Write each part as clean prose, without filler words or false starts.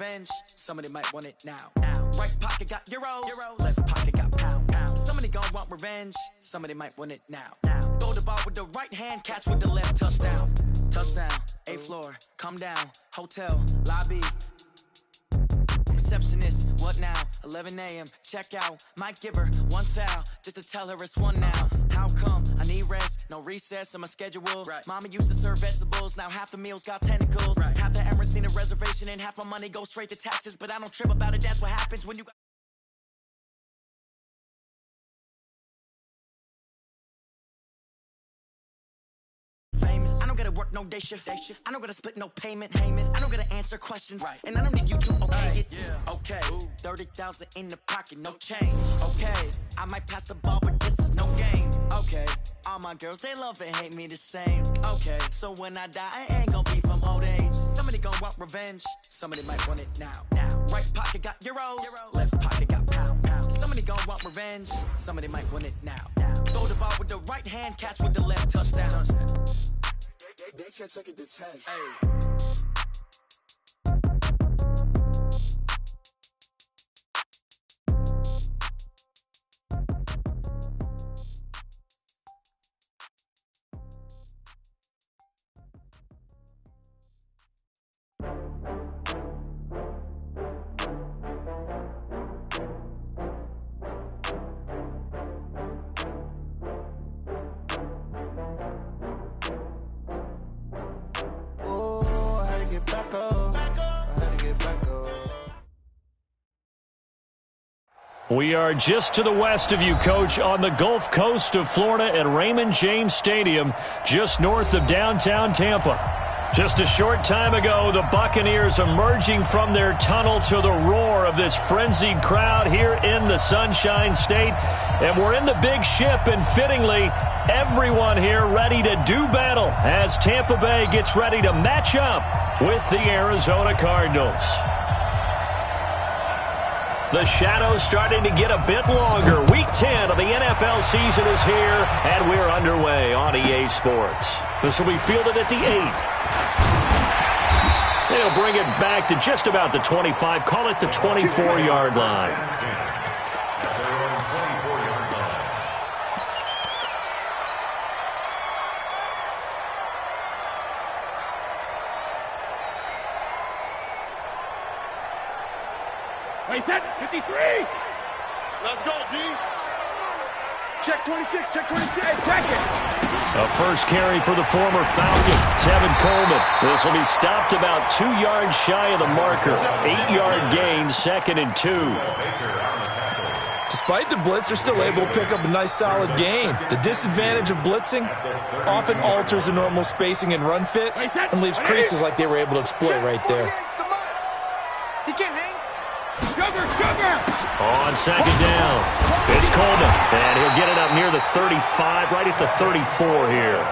revenge. Somebody might want it now. Right pocket got euros. Left pocket got pounds. Somebody gon' want revenge. Somebody might want it now. Throw the ball with the right hand, catch with the left. Touchdown. Touchdown. 8th floor. Come down. Hotel. Lobby. Receptionist, what now? 11 a.m. Check out. Might give her one foul just to tell her it's one now. How come? I need rest. No recess in my schedule. Right. Mama used to serve vegetables. Now half the meals got tentacles. Right. Half the errands need a reservation and half my money goes straight to taxes. But I don't trip about it. That's what happens when you got. I don't gotta work no day shift. I don't gotta split no payment. I don't gotta answer questions. Right. And I don't need you to okay it. Yeah. Okay. 30,000 in the pocket, no change. Okay. I might pass the ball, but this is no game. Okay. All my girls, they love and hate me the same. Okay. So when I die, I ain't gonna be from old age. Somebody gon' want revenge. Somebody might want it now. Right pocket got euros. Left pocket got pounds. Somebody gon' want revenge. Somebody might want it now. Throw the ball with the right hand, catch with the left. Touchdown. They can't take it to 10. Hey. We are just to the west of you, Coach, on the Gulf Coast of Florida at Raymond James Stadium, just north of downtown Tampa. Just a short time ago, the Buccaneers emerging from their tunnel to the roar of this frenzied crowd here in the Sunshine State. And we're in the big ship, and fittingly, everyone here ready to do battle as Tampa Bay gets ready to match up with the Arizona Cardinals. The shadow's starting to get a bit longer. Week 10 of the NFL season is here, and we're underway on EA Sports. This will be fielded at the 8. They'll bring it back to just about the 25. Call it the 24-yard line. Wait, set, 53! Let's go, D! Check 26, check 26, check it! A first carry for the former Falcon, Tevin Coleman. This will be stopped about 2 yards shy of the marker. 8-yard gain, 2nd and 2. Despite the blitz, they're still able to pick up a nice solid gain. The disadvantage of blitzing often alters the normal spacing and run fits and leaves creases like they were able to exploit right there. He can't hang. Sugar! On 2nd down, it's Coleman, and he'll get it up near the 35, right at the 34 here.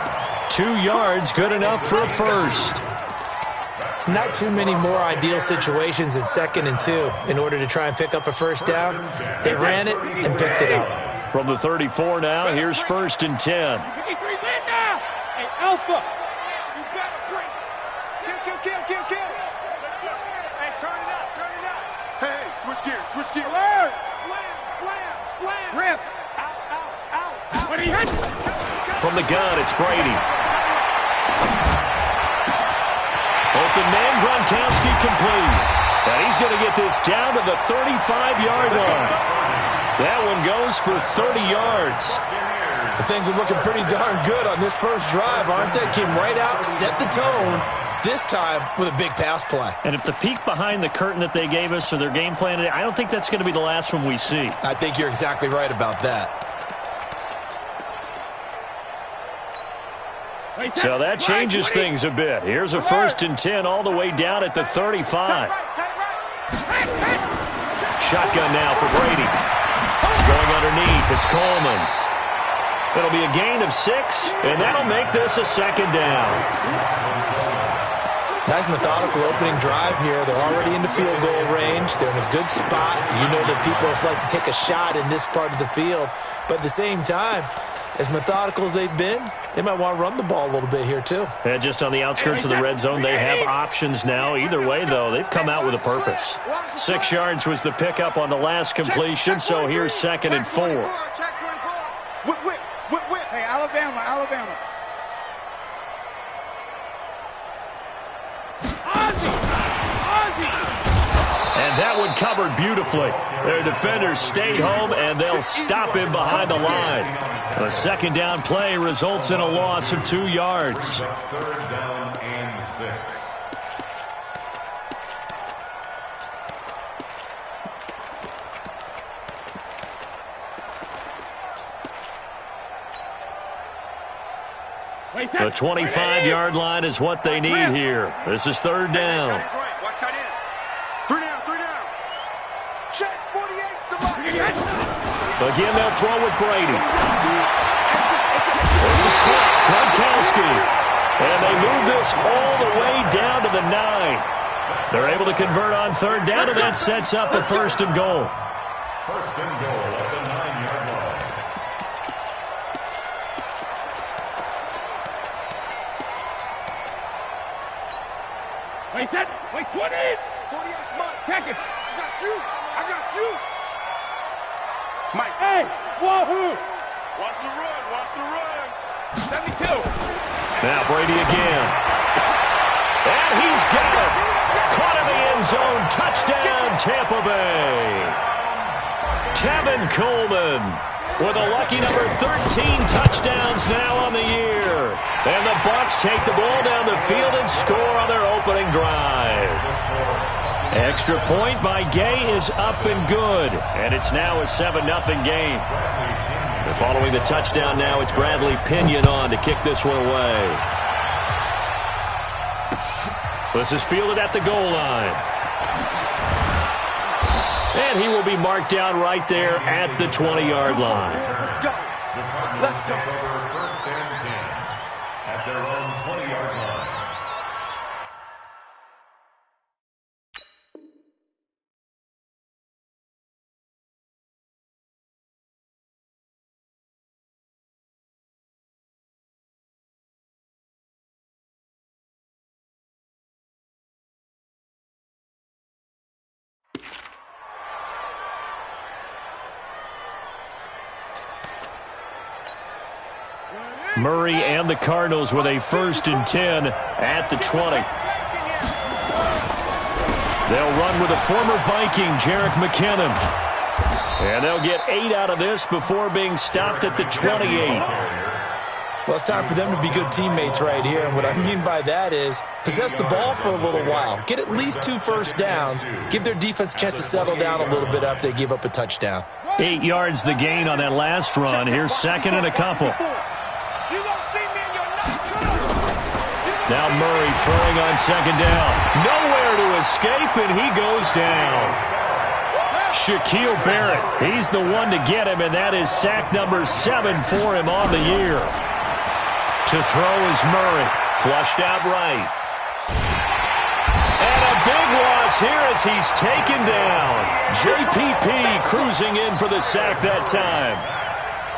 2 yards, good enough for a first. Not too many more ideal situations in 2nd and 2 in order to try and pick up a first down. They ran it and picked it up. From the 34 now, here's 1st and 10. Hey, Alpha! You better break. Kill. Hey, turn it up. Hey, switch gears. Alert! Slam. Rip. Out. What are you hitting? From the gun, it's Brady. Open man, Gronkowski complete. And he's going to get this down to the 35-yard line. That one goes for 30 yards. The things are looking pretty darn good on this first drive, aren't they? Came right out, set the tone, this time with a big pass play. And if the peek behind the curtain that they gave us or their game plan today, I don't think that's going to be the last one we see. I think you're exactly right about that. So that changes things a bit. Here's a 1st and 10 all the way down at the 35. Shotgun now for Brady. Going underneath, it's Coleman. It'll be a gain of 6, and that'll make this a 2nd down. Nice methodical opening drive here. They're already into field goal range. They're in a good spot. You know that people like to take a shot in this part of the field. But at the same time, as methodical as they've been, they might want to run the ball a little bit here too. And just on the outskirts of the red zone, they have options now. Either way, though, they've come out with a purpose. 6 yards was the pickup on the last completion, so here's 2nd and 4. Hey, Alabama. And that one covered beautifully. Their defenders stayed home, and they'll stop him behind the line. A second down play results in a loss of 2 yards. 3rd down and 6. The 25-yard line is what they need here. This is 3rd down. Watch tight end. 3 down. Check 48's the mark. Again, they'll throw with Brady. This is Gronkowski. And they move this all the way down to the 9. They're able to convert on 3rd down, and that sets up a 1st and goal. 1st and goal at the 9-yard line. Wait, 20. 48's mark. Check it. I got you. Mike. Hey, wahoo. Watch the run. 72. Now Brady again. And he's got it. Caught in the end zone. Touchdown, Tampa Bay. Tevin Coleman with a lucky number 13 touchdowns now on the year. And the Bucs take the ball down the field and score on their opening drive. Extra point by Gay is up and good. And it's now a 7-0 game. And following the touchdown now, it's Bradley Pinion on to kick this one away. This is fielded at the goal line. And he will be marked down right there at the 20-yard line. Let's go. 1st and 10 at their own 20-yard line. Murray and the Cardinals with a 1st and 10 at the 20. They'll run with a former Viking, Jerick McKinnon. And they'll get 8 out of this before being stopped at the 28. Well, it's time for them to be good teammates right here. And what I mean by that is possess the ball for a little while. Get at least 2 first downs. Give their defense a chance to settle down a little bit after they give up a touchdown. 8 yards the gain on that last run. Here's 2nd and a couple. Now Murray throwing on 2nd down. Nowhere to escape, and he goes down. Shaquille Barrett, he's the one to get him, and that is sack number 7 for him on the year. To throw is Murray, flushed out right. And a big loss here as he's taken down. JPP cruising in for the sack that time.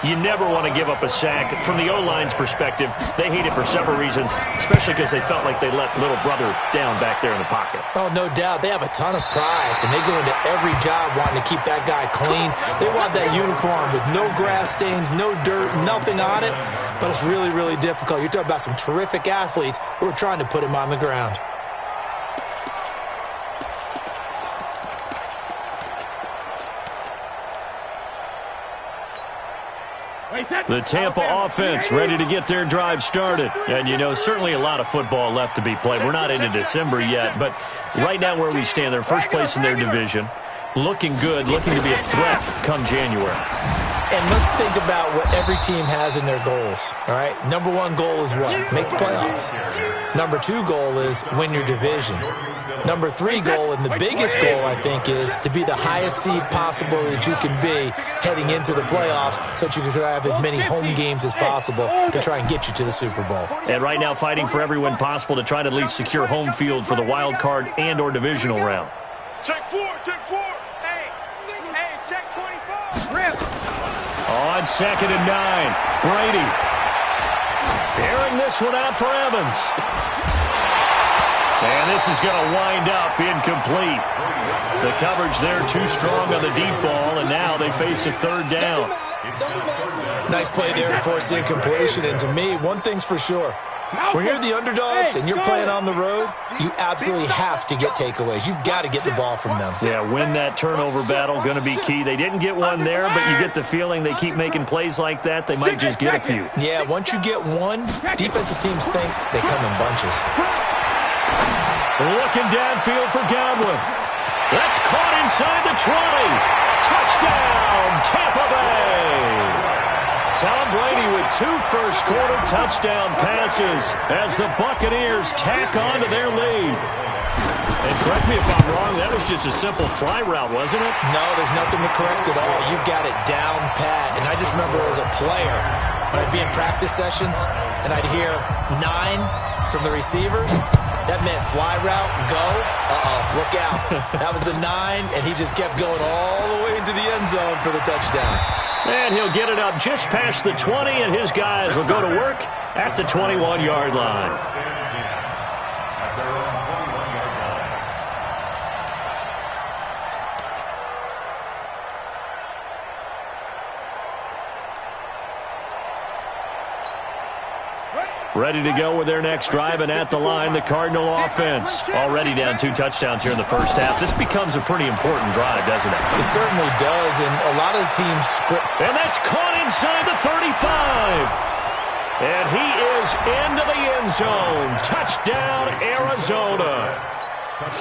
You never want to give up a sack. From the O-line's perspective, they hate it for several reasons, especially because they felt like they let little brother down back there in the pocket. Oh, no doubt. They have a ton of pride, and they go into every job wanting to keep that guy clean. They want that uniform with no grass stains, no dirt, nothing on it. But it's really, really difficult. You're talking about some terrific athletes who are trying to put him on the ground. The Tampa offense ready to get their drive started. And, you know, certainly a lot of football left to be played. We're not into December yet, but right now where we stand, they're first place in their division. Looking good, looking to be a threat come January. And let's think about what every team has in their goals, all right? Number 1 goal is what? Make the playoffs. Number 2 goal is win your division. Number 3 goal, and the biggest goal, I think, is to be the highest seed possible that you can be heading into the playoffs so that you can have as many home games as possible to try and get you to the Super Bowl. And right now fighting for every win possible to try to at least secure home field for the wild card and or divisional round. Check 4. Hey, check 24. Rip. On 2nd and 9, Brady. Airing this one out for Evans. And this is going to wind up incomplete. The coverage there too strong on the deep ball, and now they face a 3rd down. Nice play there to force the incompletion. And to me, one thing's for sure. When you're the underdogs and you're playing on the road, you absolutely have to get takeaways. You've got to get the ball from them. Yeah, win that turnover battle, going to be key. They didn't get one there, but you get the feeling they keep making plays like that, they might just get a few. Yeah, once you get one, defensive teams think they come in bunches. Looking downfield for Godwin. That's caught inside the 20. Touchdown, Tampa Bay. Tom Brady with 2 first-quarter touchdown passes as the Buccaneers tack on to their lead. And correct me if I'm wrong, that was just a simple fly route, wasn't it? No, there's nothing to correct at all. You've got it down pat. And I just remember as a player, when I'd be in practice sessions, and I'd hear 9 from the receivers, that meant fly route, go, look out. That was the 9, and he just kept going all the way into the end zone for the touchdown. And he'll get it up just past the 20, and his guys will go to work at the 21-yard line. Ready to go with their next drive, and at the line, the Cardinal offense. Already down 2 touchdowns here in the first half. This becomes a pretty important drive, doesn't it? It certainly does, and a lot of the teams script. And that's caught inside the 35. And he is into the end zone. Touchdown, Arizona.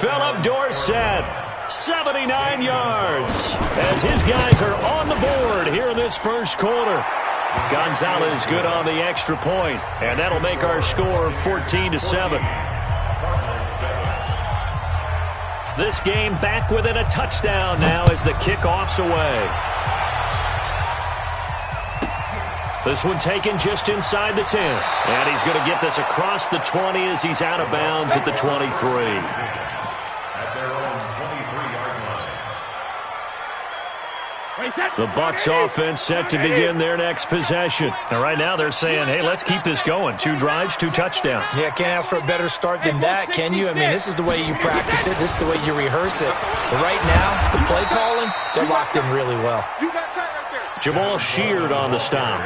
Philip Dorsett, 79 yards, as his guys are on the board here in this first quarter. Gonzalez good on the extra point, and that'll make our score 14-7. This game back within a touchdown now as the kickoff's away. This one taken just inside the 10, and he's going to get this across the 20 as he's out of bounds at the 23. The Bucs offense set to begin their next possession. And right now they're saying, hey, let's keep this going. 2 drives, 2 touchdowns. Yeah, can't ask for a better start than that, can you? I mean, this is the way you practice it. This is the way you rehearse it. But right now, the play calling, they're locked in really well. Jamal Sheard on the stop.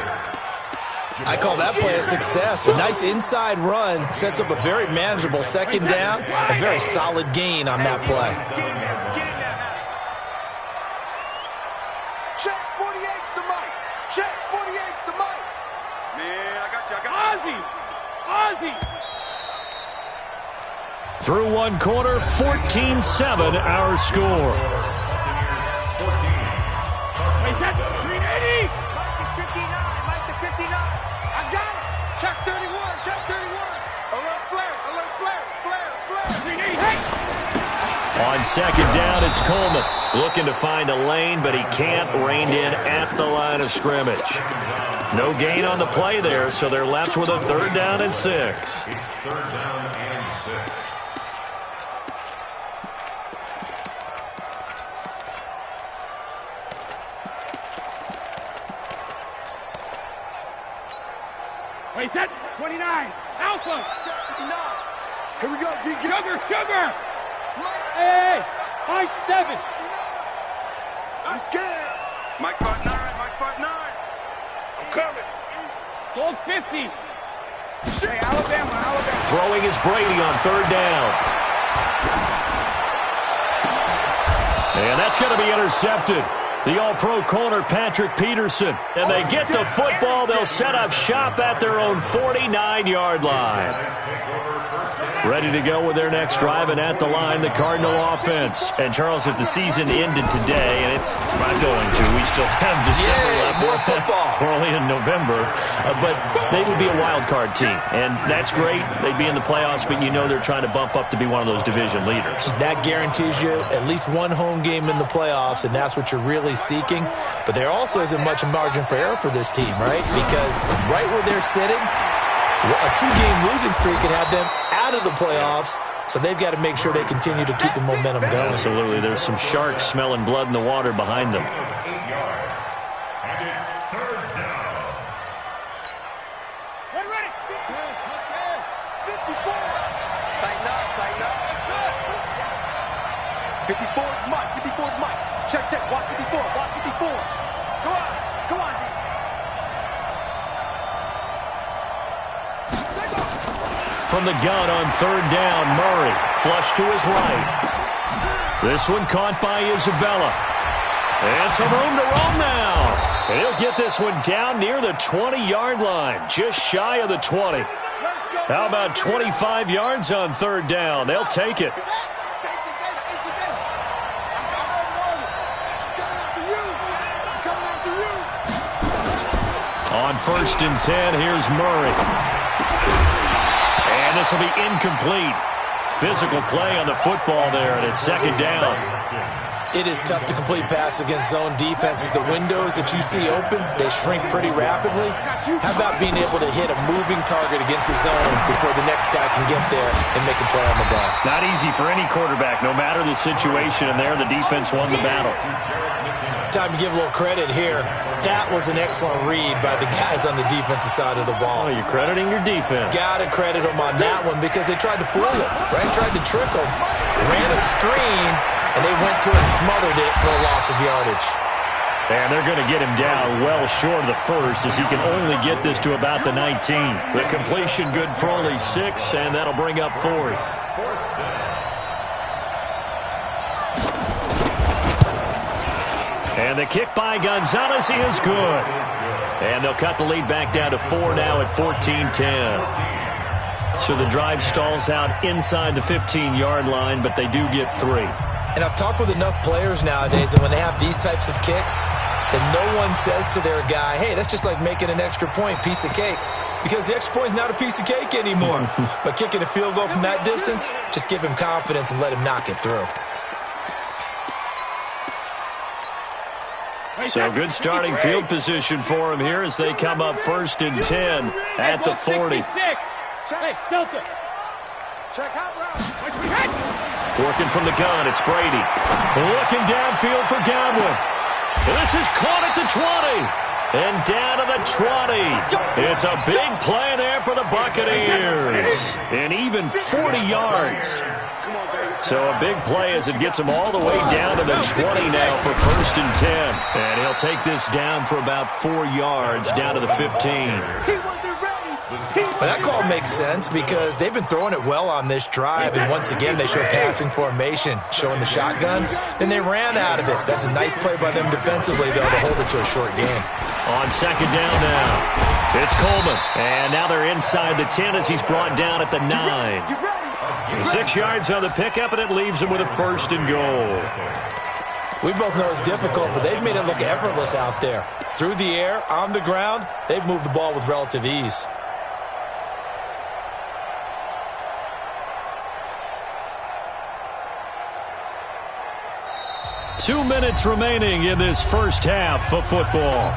I call that play a success. A nice inside run sets up a very manageable 2nd down. A very solid gain on that play. Check 48's the mic. Check 48's the mic. Man, I got you. Ozzy. Through 1 quarter, 14-7 our score. Wait, that's 380. Mike is 59. Mike is 59. I got it. Check 31. Check 31. Alert flare. Alert flare. Flare. 380. Hey. On 2nd down, it's Coleman. Looking to find a lane, but he can't. Reined in at the line of scrimmage. No gain on the play there, so they're left with a 3rd down and 6. It's 3rd down and 6. Wait, that 29. Alpha. 59. Here we go, D. Sugar. Hey, high 7. I'm scared. Mike 5'9", Mike 5'9". I'm coming. Hold 50. Hey, Alabama. Throwing is Brady on 3rd down. And that's going to be intercepted. The all-pro corner, Patrick Peterson. And they get the football. They'll set up shop at their own 49-yard line. Ready to go with their next drive, and at the line, the Cardinal offense. And, Charles, if the season ended today, and it's not going to, we still have December left. More football. We're only in November. But they would be a wild card team, and that's great. They'd be in the playoffs, but you know they're trying to bump up to be one of those division leaders. That guarantees you at least 1 home game in the playoffs, and that's what you're really seeking. But there also isn't much margin for error for this team, right? Because right where they're sitting, a 2-game losing streak can have them out of the playoffs, so they've got to make sure they continue to keep the momentum going. Absolutely. There's some sharks smelling blood in the water behind them. 54 is Mike. 54 is Mike. Check, check. Watch 54. Watch 54. Come on. Come on, D. From the gun on third down, Murray. Flush to his right. This one caught by Isabella. And some room to roam now. And he'll get this one down near the 20-yard line, just shy of the 20. How about 25 yards on third down? They'll take it. On first and 10, here's Murray. And this will be incomplete. Physical play on the football there, and it's second down. It is tough to complete passes against zone defenses. The windows that you see open, they shrink pretty rapidly. How about being able to hit a moving target against a zone before the next guy can get there and make a play on the ball? Not easy for any quarterback, no matter the situation, and there the defense won the battle. Time to give a little credit here. That was an excellent read by the guys on the defensive side of the ball. Oh, you're crediting your defense. Got to credit them on that one because they tried to fool him, right? Tried to trick him. Ran a screen, and they went to it and smothered it for a loss of yardage. And they're going to get him down well short of the first as he can only get this to about the 19. The completion good for only 6, and that'll bring up fourth. And the kick by Gonzalez is good. And they'll cut the lead back down to 4 now at 14-10. So the drive stalls out inside the 15-yard line, but they do get 3. And I've talked with enough players nowadays that when they have these types of kicks, that no one says to their guy, hey, that's just like making an extra point, piece of cake. Because the extra point is not a piece of cake anymore. But kicking a field goal from that distance, just give him confidence and let him knock it through. So good starting field position for him here as they come up first and 10 at the 40. Hey, Delta. Check out route. Working from the gun, it's Brady. Looking downfield for Godwin. This is caught at the 20. And down to the 20. It's a big play there for the Buccaneers. And even 40 yards. So a big play as it gets him all the way down to the 20 now for first and 10. And he'll take this down for about 4 yards down to the 15. Well, that call makes sense because they've been throwing it well on this drive, and once again they show passing formation, showing the shotgun. Then they ran out of it. That's a nice play by them defensively, though, to hold it to a short game. On second down now, it's Coleman. And now they're inside the 10 as he's brought down at the 9. 6 yards on the pickup, and it leaves him with a first and goal. We both know it's difficult, but they've made it look effortless out there. Through the air, on the ground, they've moved the ball with relative ease. Two minutes remaining in this first half of football.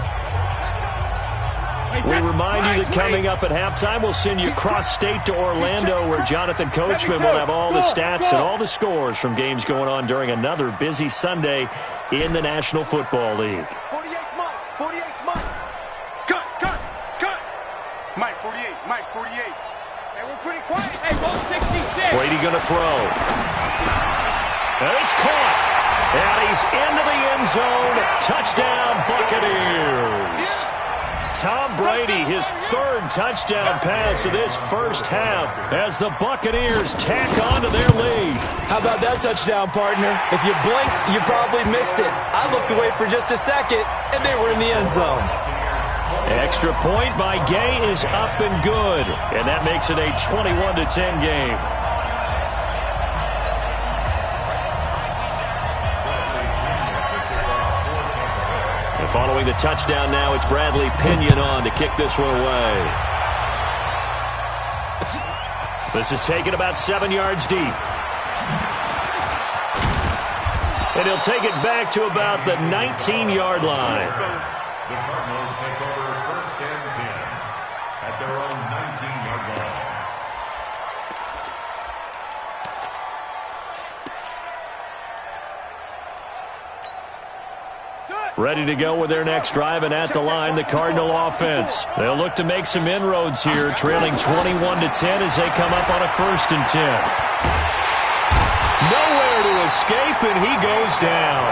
We remind you that coming up at halftime, we'll send you cross-state to Orlando, where Jonathan Coachman will have all the stats and all the scores from games going on during another busy Sunday in the National Football League. 48 Mike. 48 Mike. Cut, cut, cut. Mike 48. Mike 48. Hey, we're pretty quiet. Hey, roll 66. Brady going to throw. And it's caught. And he's into the end zone. Touchdown, Buccaneers. Tom Brady, his third touchdown pass of this first half as the Buccaneers tack on to their lead. How about that touchdown, partner? If you blinked, you probably missed it. I looked away for just a second, and they were in the end zone. Extra point by Gay is up and good, and that makes it a 21-10 game. Following the touchdown now, it's Bradley Pinion on to kick this one away. This is taken about 7 yards deep. And he'll take it back to about the 19-yard line. The Cardinals take over first and 10 at their own 19-yard line. Ready to go with their next drive, and at the line, the Cardinal offense. They'll look to make some inroads here, trailing 21-10 as they come up on a first and 10. Nowhere to escape, and he goes down.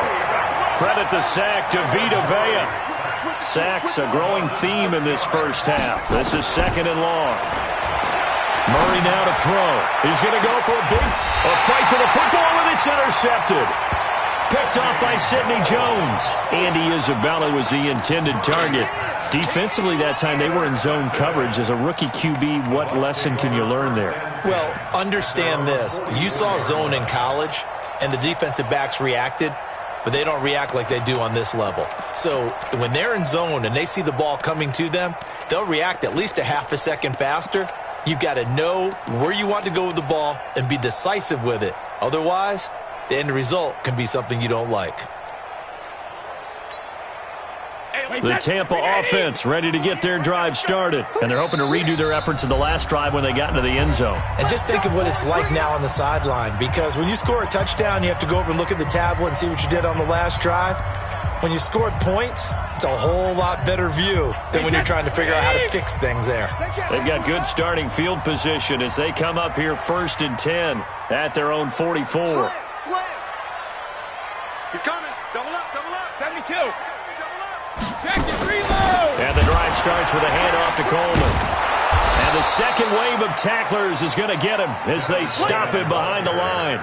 Credit the sack to Vita Vea. Sacks a growing theme in this first half. This is 2nd and long. Murray now to throw. He's going to go for a fight for the football, and it's intercepted. Picked off by Sidney Jones. Andy Isabella was the intended target. Defensively that time, they were in zone coverage. As a rookie QB, what lesson can you learn there? Well, understand this. You saw zone in college, and the defensive backs reacted, but they don't react like they do on this level. So when they're in zone and they see the ball coming to them, they'll react at least a half a second faster. You've got to know where you want to go with the ball and be decisive with it. Otherwise, the end result can be something you don't like. The Tampa offense ready to get their drive started, and they're hoping to redo their efforts in the last drive when they got into the end zone. And just think of what it's like now on the sideline, because when you score a touchdown, you have to go over and look at the tablet and see what you did on the last drive. When you scored points, it's a whole lot better view than when you're trying to figure out how to fix things there. They've got good starting field position as they come up here 1st and 10 at their own 44. Slam. He's coming. Double up. 72. Double up. Check it, reload. And the drive starts with a handoff to Coleman. And the second wave of tacklers is going to get him as they stop him behind the line.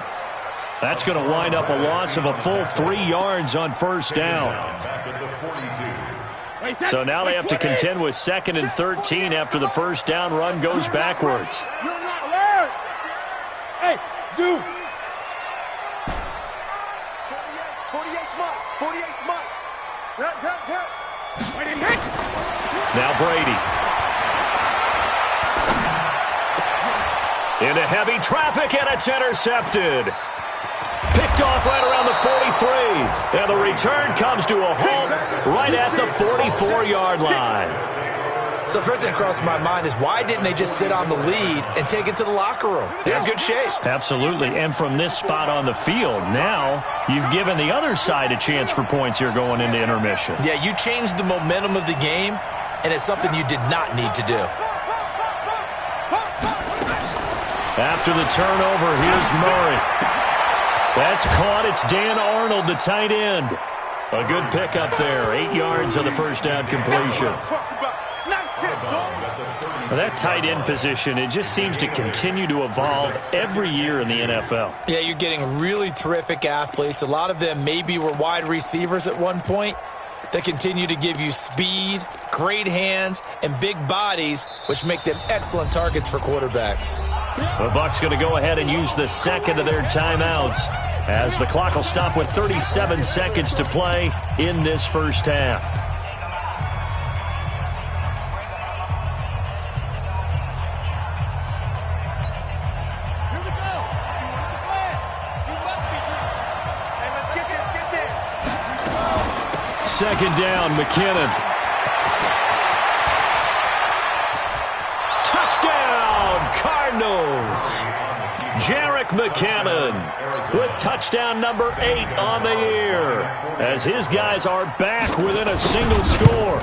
That's going to wind up a loss of a full 3 yards on 1st down. So now they have to contend with 2nd and 13 after the 1st down run goes backwards. You're not allowed. Hey, Zoo. 48 smart. 48 smart. Now Brady. Into heavy traffic, and it's intercepted. Picked off right around the 43. And the return comes to a halt right at the 44-yard line. So first thing that crossed my mind is, why didn't they just sit on the lead and take it to the locker room? They're in good shape. Absolutely. And from this spot on the field, now you've given the other side a chance for points here going into intermission. Yeah, you changed the momentum of the game, and it's something you did not need to do. After the turnover, here's Murray. That's caught. It's Dan Arnold, the tight end. A good pickup there. 8 yards on the 1st down completion. That tight end position, it just seems to continue to evolve every year in the NFL. Yeah, you're getting really terrific athletes. A lot of them maybe were wide receivers at one point. They continue to give you speed, great hands, and big bodies, which make them excellent targets for quarterbacks. The Bucs going to go ahead and use the second of their timeouts as the clock will stop with 37 seconds to play in this 1st half. Second down, McKinnon. Touchdown, Cardinals. Jerick McKinnon with touchdown number 8 on the year as his guys are back within a single score.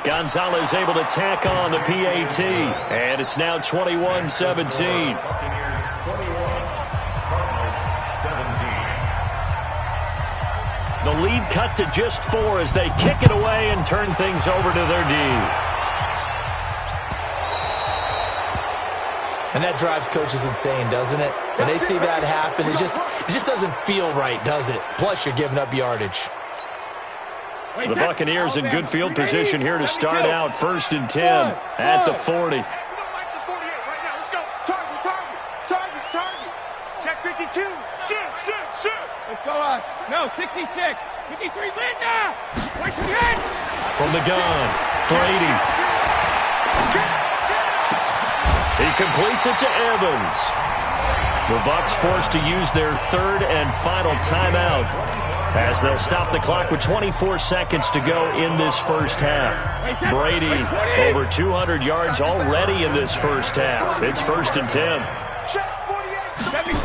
Gonzalez able to tack on the PAT, and it's now 21-17. The lead cut to just 4 as they kick it away and turn things over to their D. And that drives coaches insane, doesn't it? When they see that happen, it just doesn't feel right, does it? Plus, you're giving up yardage. The Buccaneers in good field position here to start out 1st and 10 at the 40. Check 52. Shoot. Let's go on. No, 66. 53, Linda. Watch the head. From the gun, Brady. He completes it to Evans. The Bucs forced to use their 3rd and final timeout as they'll stop the clock with 24 seconds to go in this 1st half. Brady over 200 yards already in this 1st half. It's 1st and 10. 72.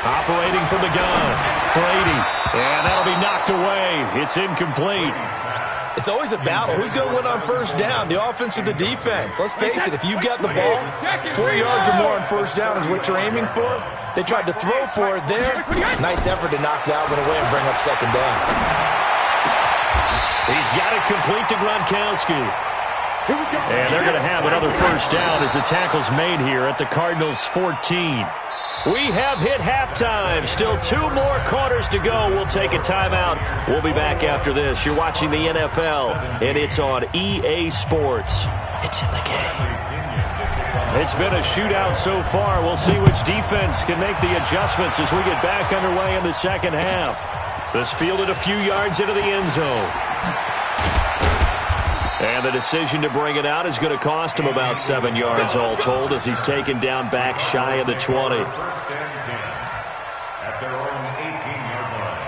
Operating from the gun, Brady, and that'll be knocked away. It's incomplete. It's always a battle. Who's going to win on first down, the offense or the defense? Let's face it, if you've got the ball, 4 yards or more on first down is what you're aiming for. They tried to throw for it there. Nice effort to knock that one away and bring up second down. He's got it complete to Gronkowski. And they're going to have another first down as the tackle's made here at the Cardinals' 14. We have hit halftime. Still 2 more quarters to go. We'll take a timeout. We'll be back after this. You're watching the NFL, and it's on EA Sports. It's in the game. It's been a shootout so far. We'll see which defense can make the adjustments as we get back underway in the second half. This fielded a few yards into the end zone. And the decision to bring it out is going to cost him about 7 yards all told as he's taken down back shy of the 20. First and 10 at their own 18-yard line.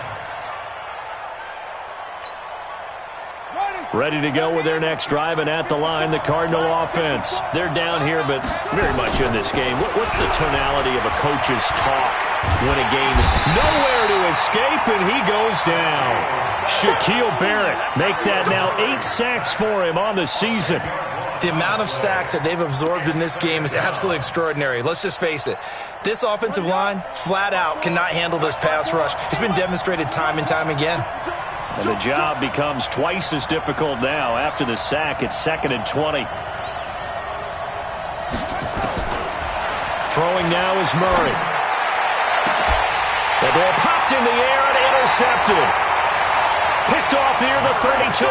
Ready to go with their next drive, and at the line, the Cardinal offense. They're down here, but very much in this game. What's the tonality of a coach's talk when a game nowhere to escape, and he goes down? Shaquille Barrett make that now 8 sacks for him on the season. The amount of sacks that they've absorbed in this game is absolutely extraordinary. Let's just face it. This offensive line, flat out, cannot handle this pass rush. It's been demonstrated time and time again. And the job becomes twice as difficult now. After the sack, it's 2nd and 20. Throwing now is Murray. The ball popped in the air and intercepted. Picked off near the 32.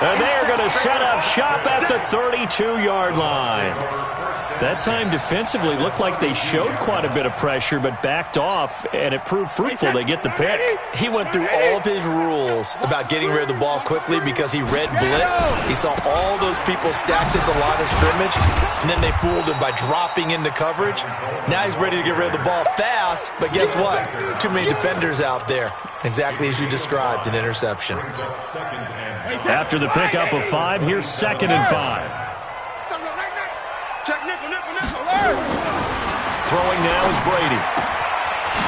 And they are going to set up shop at the 32-yard line. That time defensively looked like they showed quite a bit of pressure but backed off, and it proved fruitful. They get the pick. He went through all of his rules about getting rid of the ball quickly because he read blitz. He saw all those people stacked at the line of scrimmage, and then they fooled him by dropping into coverage. Now he's ready to get rid of the ball fast, but guess what? Too many defenders out there. Exactly as you described, an interception. After the pickup of 5, here's 2nd and 5. Throwing now is Brady.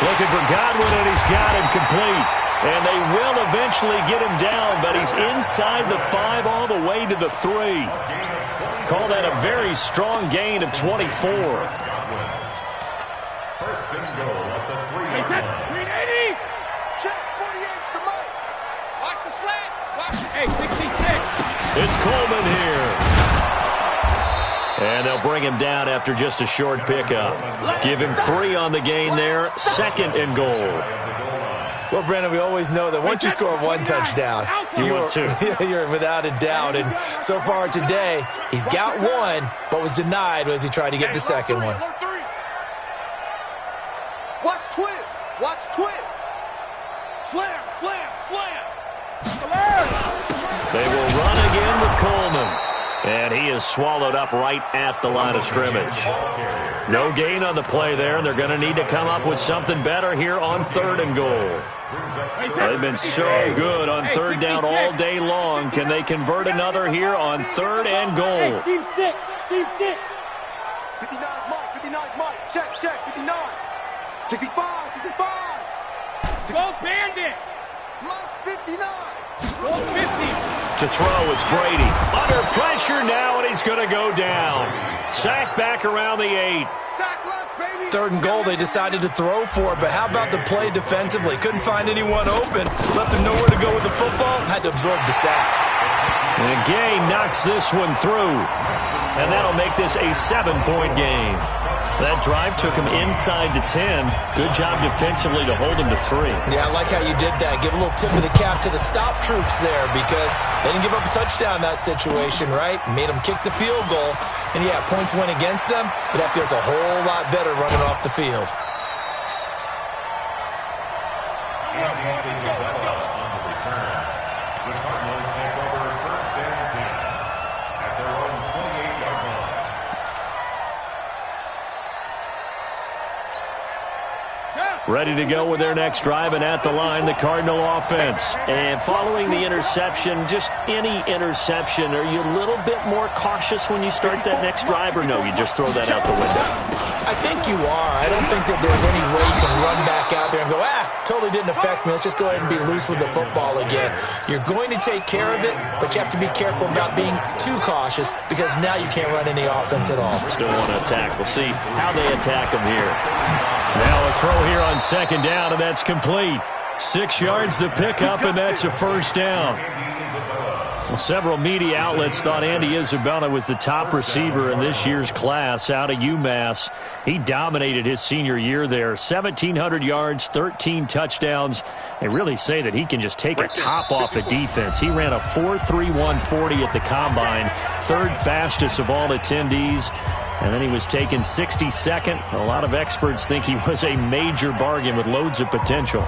Looking for Godwin, and he's got him complete. And they will eventually get him down, but he's inside the 5 all the way to the 3. Call that a very strong gain of 24. First and goal at the 3-yard line. 380. Check 48 to Mike. Watch the slats. Watch the... Hey, 66. It's Coleman here. And they'll bring him down after just a short pickup. Give him 3 on the gain there. 2nd and goal. Well, Brandon, we always know that once you score 1 touchdown, you're without a doubt. And so far today, he's got 1, but was denied as he tried to get the second one. Watch twist. Watch twist. Slam, slam, slam. They will run again with Coleman. And he is swallowed up right at the line of scrimmage. No gain on the play there, and they're going to need to come up with something better here on 3rd and goal. They've been so good on 3rd down all day long. Can they convert another here on 3rd and goal? Team 6. Team 6. 59 Mike. 59 Mike. Check, check. 59. 65. 65. Go Bandit. Mike's 59. Go 50. To throw, it's Brady. Under pressure now, and he's going to go down. Sacked back around the 8. 3rd and goal, they decided to throw for it, but how about the play defensively? Couldn't find anyone open. Left him nowhere to go with the football. Had to absorb the sack. And Gay knocks this one through. And that'll make this a 7-point game. That drive took him inside to 10. Good job defensively to hold him to 3. Yeah, I like how you did that. Give a little tip of the cap to the stop troops there because they didn't give up a touchdown in that situation, right? Made them kick the field goal. And, yeah, points went against them, but that feels a whole lot better running off the field. On the return, the Cardinals take over 1st and 10 at their own 28-yard line. Ready to go with their next drive, and at the line, the Cardinal offense. And following the interception, just any interception, are you a little bit more cautious when you start that next drive, or no, you just throw that out the window? I think you are. I don't think that there's any way you can run back out there and go, totally didn't affect me. Let's just go ahead and be loose with the football again. You're going to take care of it, but you have to be careful about being too cautious because now you can't run any offense at all. Still want to attack. We'll see how they attack them here. Now a throw here on second down, and that's complete. 6 yards the pickup, and that's a first down. Well, several media outlets thought Andy Isabella was the top receiver in this year's class out of UMass. He dominated his senior year there. 1,700 yards, 13 touchdowns. They really say that he can just take a top off a defense. He ran a 4.31 40 at the Combine, third fastest of all attendees. And then he was taken 62nd. A lot of experts think he was a major bargain with loads of potential.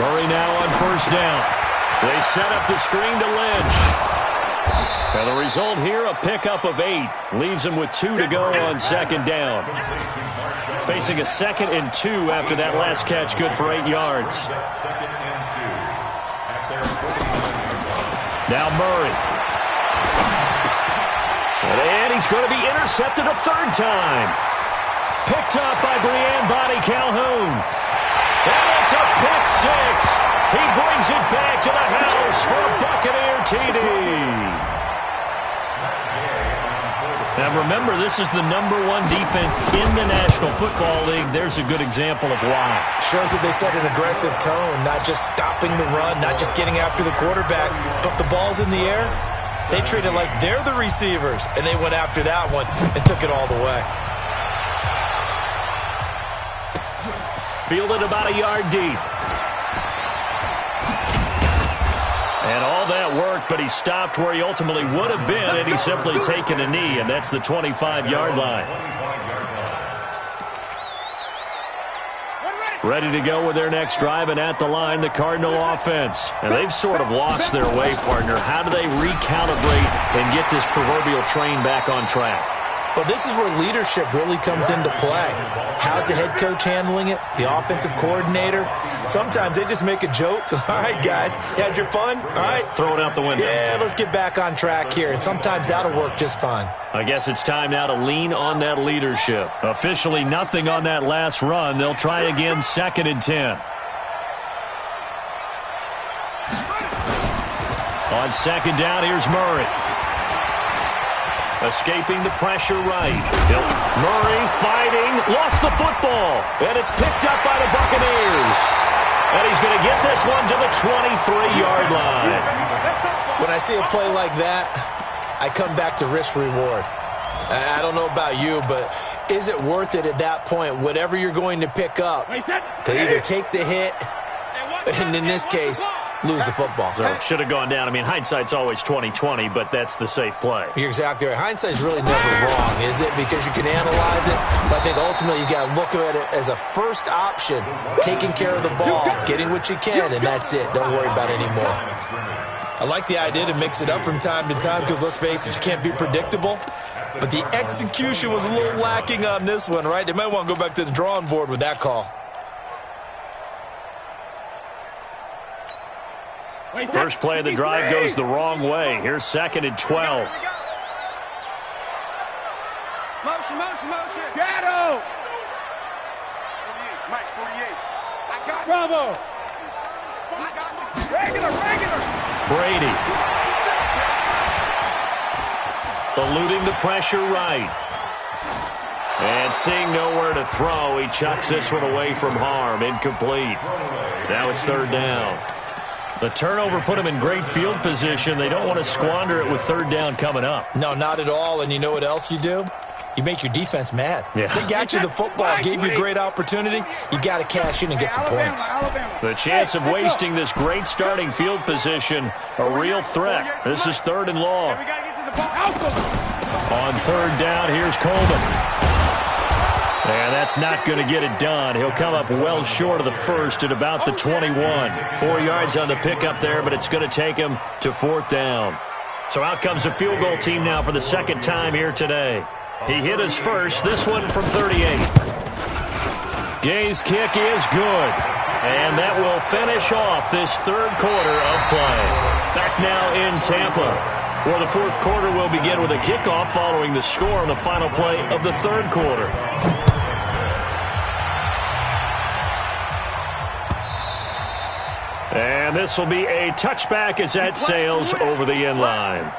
Murray now on first down. They set up the screen to Lynch. And the result here, a pickup of 8. Leaves him with 2 to go on second down. Facing a 2nd and 2 after that last catch, good for 8 yards. Now Murray. And he's going to be intercepted a 3rd time. Picked up by Brian Body Calhoun. And it's a pick 6. He brings it back to the house for a Buccaneer TD. Now remember, this is the #1 defense in the National Football League. There's a good example of why. Shows that they set an aggressive tone, not just stopping the run, not just getting after the quarterback, but the ball's in the air. They treat it like they're the receivers, and they went after that one and took it all the way. Fielded about a yard deep. And all that work, but he stopped where he ultimately would have been had he simply taken a knee, and that's the 25-yard line. Ready to go with their next drive, and at the line, the Cardinal offense. And they've sort of lost their way, partner. How do they recalibrate and get this proverbial train back on track? Well, this is where leadership really comes into play. How's the head coach handling it? The offensive coordinator? Sometimes they just make a joke. All right, guys, you had your fun? All right. Throw it out the window. Yeah, let's get back on track here. And sometimes that'll work just fine. I guess it's time now to lean on that leadership. Officially nothing on that last run. They'll try again, 2nd and 10. On second down, here's Murray. Escaping the pressure right. Murray fighting. Lost the football. And it's picked up by the Buccaneers. And he's going to get this one to the 23-yard line. When I see a play like that, I come back to risk-reward. I don't know about you, but is it worth it at that point, whatever you're going to pick up, to either take the hit, and in this case, lose the football? So it should have gone down. I mean, hindsight's always 20/20, but that's the safe play. You're exactly right. Hindsight's really never wrong, is it? Because you can analyze it, but I think ultimately you got to look at it as a first option, taking care of the ball, getting what you can, and that's it. Don't worry about it anymore. I like the idea to mix it up from time to time because, let's face it, you can't be predictable. But the execution was a little lacking on this one, right? They might want to go back to the drawing board with that call. First play of the drive goes the wrong way. Here's 2nd and 12. Motion. Shadow. 48, Mike, 48. I got Bravo. I got you. Regular. Brady. Eluding the pressure right. And seeing nowhere to throw, he chucks this one away from harm. Incomplete. Now it's 3rd down. The turnover put them in great field position. They don't want to squander it with 3rd down coming up. No, not at all. And you know what else you do? you make your defense mad. Yeah. They got you the football, gave you a great opportunity. You got to cash in and get some points. The chance of wasting this great starting field position, a real threat. This is 3rd and long. On 3rd down, here's Coleman. And that's not going to get it done. He'll come up well short of the first at about the 21. 4 yards on the pickup there, but it's going to take him to 4th down. So out comes the field goal team now for the 2nd time here today. He hit his first, this one from 38. Gay's kick is good. And that will finish off this 3rd quarter of play. Back now in Tampa, where the 4th quarter will begin with a kickoff following the score on the final play of the 3rd quarter. And this will be a touchback as that sails over the end line.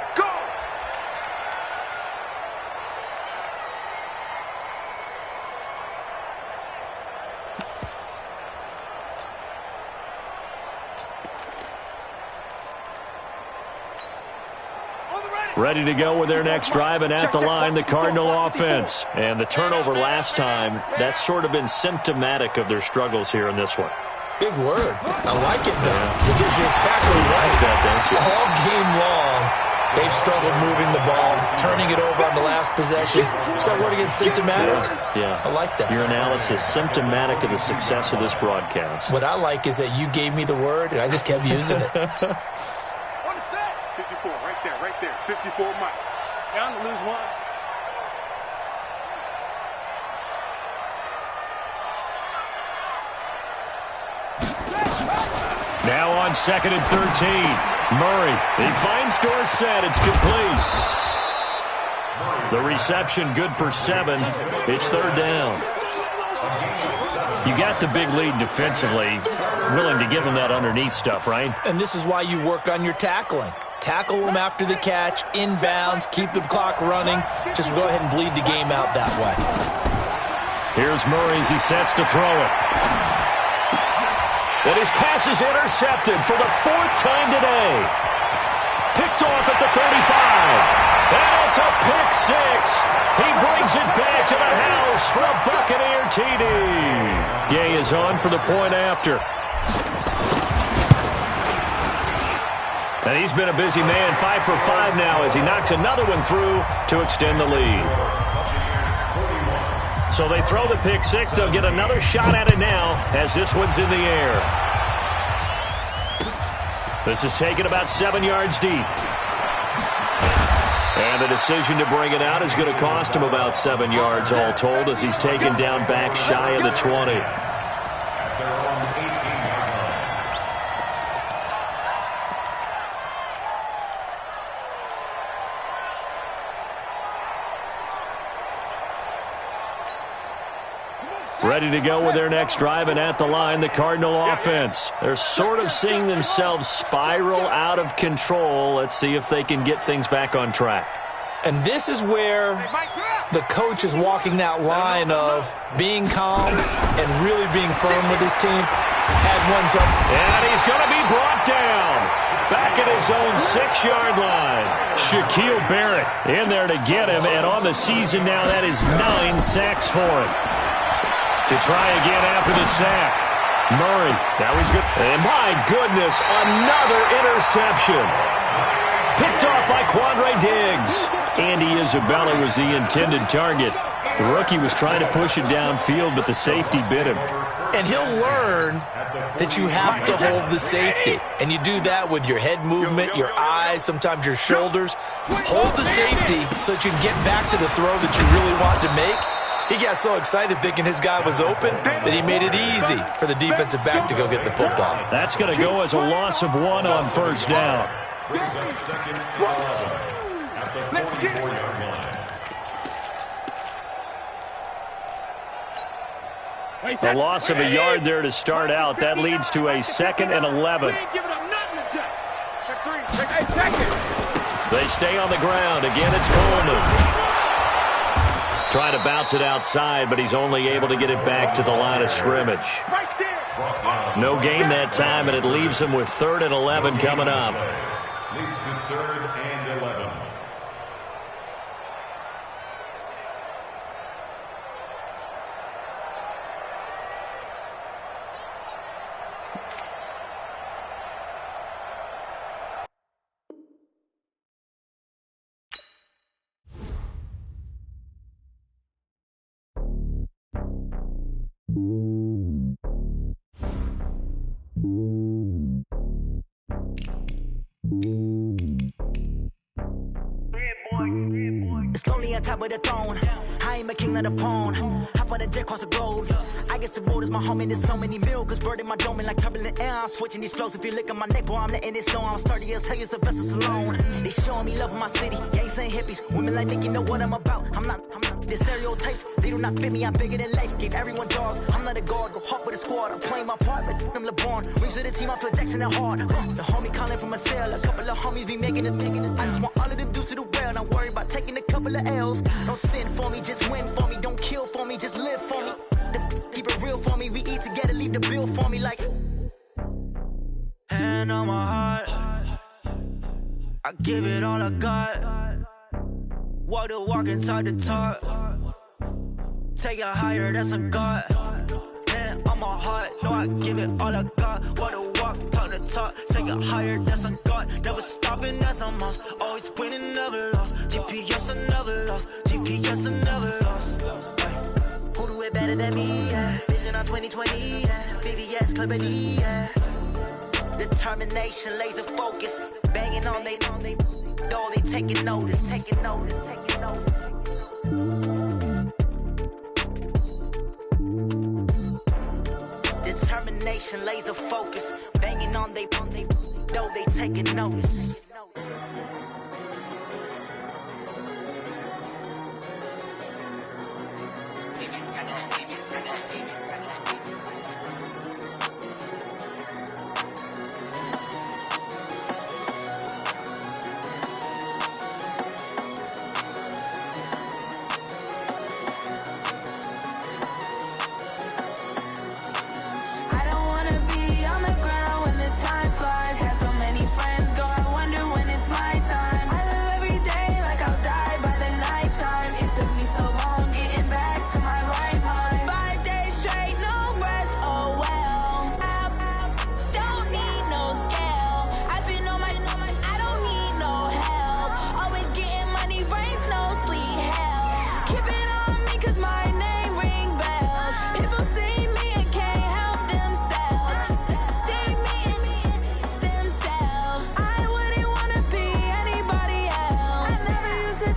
Ready to go with their next drive, and at the line, the Cardinal offense. And the turnover last time, that's sort of been symptomatic of their struggles here in this one. Big word. I like it, though, because you're exactly right. All game long, they've struggled moving the ball, turning it over on the last possession. Is that word again, symptomatic? Yeah. I like that. Your analysis, symptomatic of the success of this broadcast. What I like is that you gave me the word, and I just kept using it. 54, right there. 54, Mike. Down to lose one. Now on 2nd and 13. Murray. He finds Dorsett. It's complete. The reception good for 7. It's 3rd down. You got the big lead defensively. Willing to give them that underneath stuff, right? And this is why you work on your tackling. Tackle them after the catch, inbounds, keep the clock running. Just go ahead and bleed the game out that way. Here's Murray as he sets to throw it. And his pass is intercepted for the 4th time today. Picked off at the 35. And it's a pick 6. He brings it back to the house for a Buccaneer TD. Gay is on for the point after. And he's been a busy man, 5 for 5 now as he knocks another one through to extend the lead. So they throw the pick 6. They'll get another shot at it now as this one's in the air. This is taken about 7 yards deep. And the decision to bring it out is going to cost him about 7 yards all told as he's taken down back shy of the 20. Ready to go with their next drive, and at the line, the Cardinal offense. They're sort of seeing themselves spiral out of control. Let's see if they can get things back on track. And this is where the coach is walking that line of being calm and really being firm with his team. Had one to... And he's going to be brought down. Back at his own 6-yard line. Shaquille Barrett in there to get him, and on the season now, that is 9 sacks for him. To try again after the sack. Murray, that was good. And my goodness, another interception. Picked off by Quandre Diggs. Andy Isabella was the intended target. The rookie was trying to push it downfield, but the safety bit him. And he'll learn that you have to hold the safety. And you do that with your head movement, your eyes, sometimes your shoulders. Hold the safety so that you can get back to the throw that you really want to make. He got so excited thinking his guy was open that he made it easy for the defensive back to go get the football. That's going to go as a loss of 1 on 1st down. A loss of a yard there to start out. That leads to a 2nd and 11. They stay on the ground. Again, it's Coleman. Trying to bounce it outside, but he's only able to get it back to the line of scrimmage. No gain that time, and it leaves him with 3rd and 11 coming up. Leads to 3rd and 11. It's lonely on top of the throne. I ain't a king of the pawn. Hop on a jet across the globe. I guess the road is my home and there's so many miracles burning my dome and like turbulent air. I'm switching these flows. If you look at my neck, boy, I'm letting it snow. I'm sturdy as hell, it's a vessel alone. They showing me love in my city. Gangsta and hippies. Women like Nick, you know what I'm about. I'm not. The stereotypes, they do not fit me. I'm bigger than life. Gave everyone jobs. I'm not a guard. Go hard with a squad. I'm playing my part, but I'm LeBron. Rings to the team, I feel Jackson and hard. The homie calling from a cell. A couple of homies be making it. I just want all of them dudes to the well. Not worry about taking a couple of L's. Don't sin for me, just win for me. Don't kill for me, just live for me. Keep it real for me. We eat together, leave the bill for me like. Hand on my heart, I give it all I got. Walk the walk and talk the talk. Take it higher, that's a God. Hand on my heart, know I give it all I got. Walk the walk, talk the talk. Take it higher, that's a God. Never stopping, that's a must. Always winning, never lost. GPS, I never lost. GPS, I never lost. Who do it better than me? Yeah. Vision on 2020. Yeah. VVS, Clarity. Yeah. Determination, laser focus. Banging on they door, they taking notice. Taking notice. Determination, laser focus. Banging on they door, they taking notice.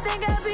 Think I'd be